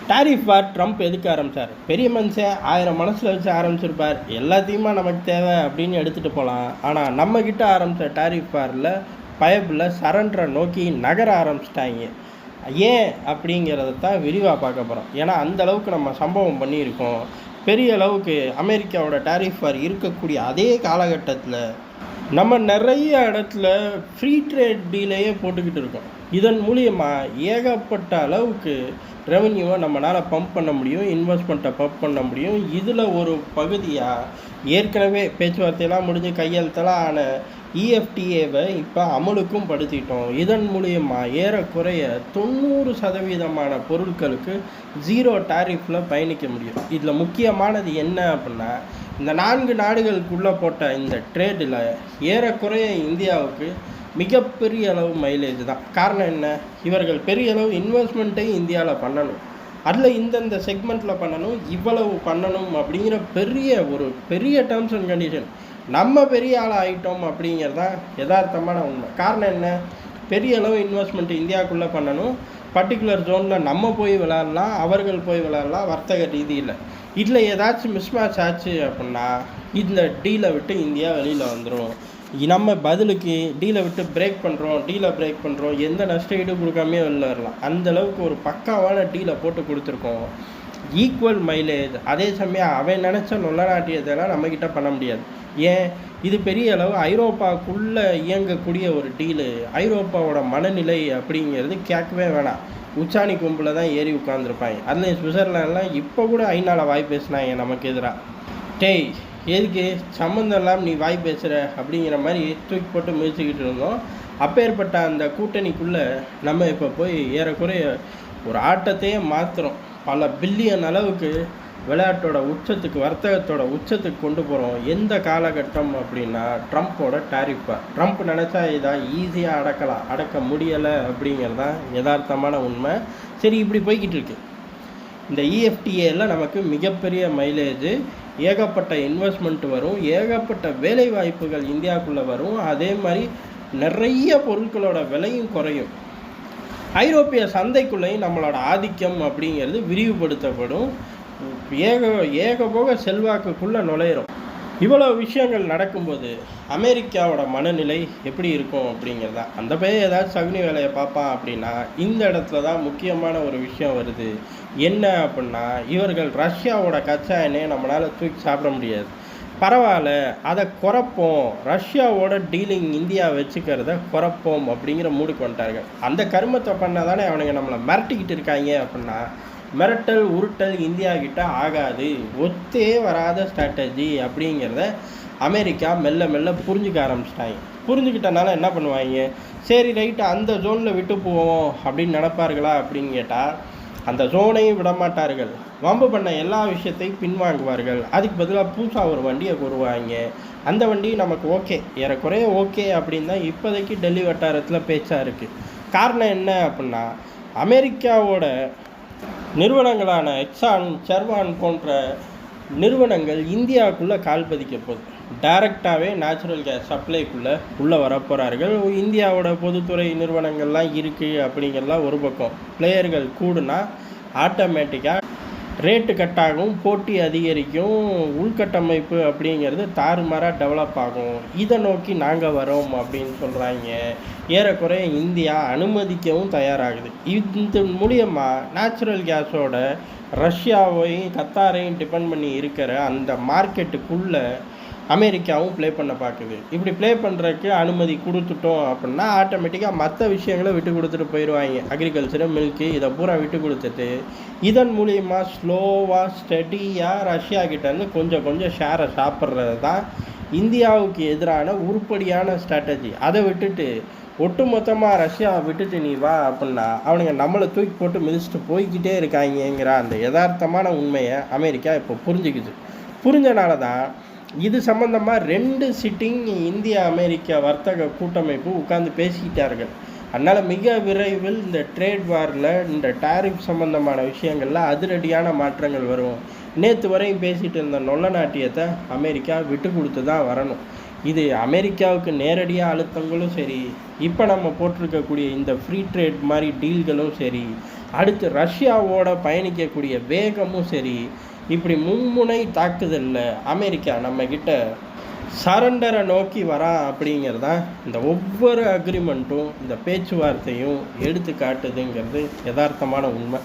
Tariff வார் Trump எதுக்கு ஆரம்பித்தார்? பெரிய மனுஷன் 1000 மனசில் வச்சு ஆரம்பிச்சிருப்பார். எல்லாத்தையுமா நமக்கு தேவை அப்படின்னு எடுத்துகிட்டு போகலாம். ஆனால் நம்மக்கிட்ட ஆரம்பித்த டாரிஃப் வாரில் பயபில் சரண்டரை நோக்கி நகர ஆரம்பிச்சிட்டாங்க. ஏன் அப்படிங்கிறத தான் விரிவாக பார்க்க போகிறோம். ஏன்னா அந்தளவுக்கு நம்ம சம்பவம் பண்ணியிருக்கோம். பெரிய அளவுக்கு அமெரிக்காவோட டாரிஃப் வார் இருக்கக்கூடிய அதே காலகட்டத்தில் நம்ம நிறைய இடத்துல ஃப்ரீ ட்ரேட் டீலையே போட்டுக்கிட்டு இருக்கோம். இதன் மூலியமாக ஏகப்பட்ட அளவுக்கு ரெவன்யூவை நம்மளால் பம்ப் பண்ண முடியும், இன்வெஸ்ட்மெண்ட்டை பம்ப் பண்ண முடியும். இதில் ஒரு பகுதியாக ஏற்கனவே பேச்சுவார்த்தையெல்லாம் முடிஞ்சு கையெழுத்தெல்லாம் ஆன இஎஃப்டிஏவை இப்போ அமலுக்கும் படுத்திட்டோம். இதன் மூலியமாக ஏறக்குறைய 90% பொருட்களுக்கு 0 டாரிஃபில் பயணிக்க முடியும். இதில் முக்கியமானது என்ன அப்படின்னா, இந்த 4 நாடுகளுக்குள்ளே போட்ட இந்த ட்ரேடில் ஏறக்குறைய இந்தியாவுக்கு மிகப்பெரிய அளவு மைலேஜ் தான். காரணம் என்ன? இவர்கள் பெரிய அளவு இன்வெஸ்ட்மெண்ட்டையும் இந்தியாவில் பண்ணணும், அதில் இந்தந்த செக்மெண்ட்டில் பண்ணணும், இவ்வளவு பண்ணணும் அப்படிங்கிற பெரிய டேர்ம்ஸ் அண்ட் கண்டிஷன். நம்ம பெரிய ஆள் ஆகிட்டோம் அப்படிங்கிறது தான் யதார்த்தமான உண்மை. காரணம் என்ன? பெரிய அளவு இன்வெஸ்ட்மெண்ட் இந்தியாவுக்குள்ளே பண்ணணும். பர்டிகுலர் ஜோனில் நம்ம போய் விளையாடலாம், அவர்கள் போய் விளையாடலாம் வர்த்தக ரீதியில். இதில் ஏதாச்சும் மிஸ்மேட்ச் ஆச்சு அப்படின்னா இந்த டீலை விட்டு இந்தியா வெளியில் வந்துடும். நம்ம பதிலுக்கு டீலை விட்டு பிரேக் பண்ணுறோம், எந்த நஷ்ட ஈடு கொடுக்காமே வெளில வரலாம். அந்தளவுக்கு ஒரு பக்காவான டீலை போட்டு கொடுத்துருக்கோம். Equal mileage. அதே சமயம் அவன் நினச்ச நொல்லநாட்டியதெல்லாம் நம்மக்கிட்ட பண்ண முடியாது. ஏன்? இது பெரிய அளவு ஐரோப்பாவுக்குள்ளே இயங்கக்கூடிய ஒரு டீலு. ஐரோப்பாவோட மனநிலை அப்படிங்கிறது கேட்கவே வேணாம். உச்சாணி கொம்பில் தான் ஏறி உட்காந்துருப்பாங்க. அதில் சுவிட்சர்லாண்ட்லாம் இப்போ கூட ஐநாவில் வாய் பேசினாங்க நமக்கு எதிராக. டேய், எதுக்கு சம்மந்தம் இல்லாமல் நீ வாய் பேசுகிற அப்படிங்கிற மாதிரி தூக்கி போட்டு முயற்சிக்கிட்டு இருந்தோம். அப்பேற்பட்ட அந்த கூட்டணிக்குள்ளே நம்ம இப்போ போய் ஏறக்குறைய ஒரு ஆட்டத்தையே மாற்றுறோம். பல பில்லியன் அளவுக்கு விளையாட்டோட உச்சத்துக்கு, வர்த்தகத்தோட உச்சத்துக்கு கொண்டு போகிறோம். எந்த காலகட்டம் அப்படின்னா ட்ரம்ப்போட டாரிஃப். ட்ரம்ப் நினச்சா இதாக ஈஸியாக அடக்க முடியலை அப்படிங்கிறது தான் யதார்த்தமான உண்மை. சரி, இப்படி போய்கிட்டு இருக்கு. இந்த இஎஃப்டிஏல நமக்கு மிகப்பெரிய மைலேஜ், ஏகப்பட்ட இன்வெஸ்ட்மெண்ட் வரும், ஏகப்பட்ட வேலை வாய்ப்புகள் இந்தியாவுக்குள்ளே வரும். அதே மாதிரி நிறைய பொருட்களோட விலையும் குறையும். ஐரோப்பிய சந்தைக்குள்ளேயும் நம்மளோட ஆதிக்கம் அப்படிங்கிறது விரிவுபடுத்தப்படும். ஏகபோக செல்வாக்குக்குள்ளே நுழையிறோம். இவ்வளோ விஷயங்கள் நடக்கும்போது அமெரிக்காவோட மனநிலை எப்படி இருக்கும் அப்படிங்கிறதா. அந்த பையன் ஏதாச்சும் சகுனி வேலையை பார்ப்பான் அப்படின்னா இந்த இடத்துல தான் முக்கியமான ஒரு விஷயம் வருது. என்ன அப்படின்னா, இவர்கள் ரஷ்யாவோட கச்சா எண்ணெயை நம்மளால் தூக்கி சாப்பிட முடியாது. பரவாயில்ல, அதை குறைப்போம், ரஷ்யாவோட டீலிங் இந்தியா வச்சுக்கிறத குறைப்போம் அப்படிங்கிற மூடுக்கு வந்துட்டார்கள். அந்த கருமத்தை பண்ணால் தானே அவனுங்க நம்மளை மிரட்டிக்கிட்டு இருக்காங்க. அப்படின்னா மிரட்டல் உருட்டல் இந்தியா கிட்ட ஆகாது, ஒத்தே வராத ஸ்ட்ராட்டஜி அப்படிங்கிறத அமெரிக்கா மெல்ல மெல்ல புரிஞ்சுக்க ஆரம்பிச்சிட்டாங்க. புரிஞ்சுக்கிட்டனால என்ன பண்ணுவாங்க? சரி ரைட்டு, அந்த ஜோனில் விட்டு போவோம் அப்படின்னு நினைப்பார்களா அப்படின்னு கேட்டால் அந்த ஜோனையும் விடமாட்டார்கள். வம்பு பண்ண எல்லா விஷயத்தையும் பின்வாங்குவார்கள். அதுக்கு பதிலாக புதுசாக ஒரு வண்டியை கூறுவாங்க. அந்த வண்டி நமக்கு ஓகே, ஏறக்குறைய ஓகே அப்படின்னு தான் இப்போதைக்கு டெல்லி வட்டாரத்தில் பேச்சாக இருக்குது. காரணம் என்ன அப்படின்னா, அமெரிக்காவோட நிறுவனங்களான எக்ஸான், செர்வான் போன்ற நிறுவனங்கள் இந்தியாவுக்குள்ளே கால் பதிக்க போகுது. டைரெக்டாகவே நேச்சுரல் கேஸ் சப்ளைக்குள்ளே வரப்போகிறார்கள். இந்தியாவோட பொதுத்துறை நிறுவனங்கள்லாம் இருக்குது அப்படிங்கிறலாம் ஒரு பக்கம். பிளேயர்கள் கூடுனா ஆட்டோமேட்டிக்காக ரேட்டு கட்டாகும், போட்டி அதிகரிக்கும், உள்கட்டமைப்பு அப்படிங்கிறது தாறுமாறாக டெவலப் ஆகும். இதை நோக்கி நாங்கள் வரோம் அப்படின்னு சொல்கிறாங்க. ஏறக்குறைய இந்தியா அனுமதிக்கவும் தயாராகுது. இது மூலியமாக நேச்சுரல் கேஸோட ரஷ்யாவையும் கத்தாரையும் டிபெண்ட் பண்ணி இருக்கிற அந்த மார்க்கெட்டுக்குள்ளே அமெரிக்காவும் ப்ளே பண்ண பார்க்குது. இப்படி ப்ளே பண்ணுறதுக்கு அனுமதி கொடுத்துட்டோம் அப்படின்னா ஆட்டோமேட்டிக்காக மற்ற விஷயங்களை விட்டு கொடுத்துட்டு போயிடுவாங்க. அக்ரிகல்ச்சரு, மில்க்கு, இதை பூரா விட்டு கொடுத்துட்டு இதன் மூலிமா ஸ்லோவாக ஸ்டடியாக ரஷ்யா கிட்டேருந்து கொஞ்சம் ஷேரை சாப்பிட்றது தான் இந்தியாவுக்கு எதிரான உருப்படியான ஸ்ட்ராட்டஜி. அதை விட்டுட்டு ஒட்டுமொத்தமாக ரஷ்யாவை விட்டுட்டு நீ வா அப்படின்னா அவனுங்க நம்மளை தூக்கி போட்டு மிதிச்சுட்டு போய்கிட்டே இருக்காங்கிற அந்த யதார்த்தமான உண்மையை அமெரிக்கா இப்போ புரிஞ்சனால தான் இது சம்மந்தமாக 2 சிட்டிங் இந்தியா அமெரிக்கா வர்த்தக கூட்டமைப்பு உட்கார்ந்து பேசிக்கிட்டார்கள். அதனால் மிக விரைவில் இந்த ட்ரேட் வாரில் இந்த டாரிஃப் சம்மந்தமான விஷயங்களில் அதிரடியான மாற்றங்கள் வரும். நேற்று வரையும் பேசிகிட்டு இருந்த நொல்ல நாட்டியத்தை அமெரிக்கா விட்டு கொடுத்து தான் வரணும். இது அமெரிக்காவுக்கு நேரடியாக அழுத்தங்களும் சரி, இப்போ நம்ம போட்டிருக்கக்கூடிய இந்த ஃப்ரீ ட்ரேட் மாதிரி டீல்களும் சரி, அடுத்து ரஷ்யாவோட பயணிக்கக்கூடிய வேகமும் சரி, இப்படி மும்முனை தாக்குதலில் அமெரிக்கா நம்மக்கிட்ட சரண்டரை நோக்கி வரான் அப்படிங்கிறது தான் இந்த ஒவ்வொரு அக்ரிமெண்ட்டும் இந்த பேச்சுவார்த்தையும் எடுத்து காட்டுதுங்கிறது யதார்த்தமான உண்மை.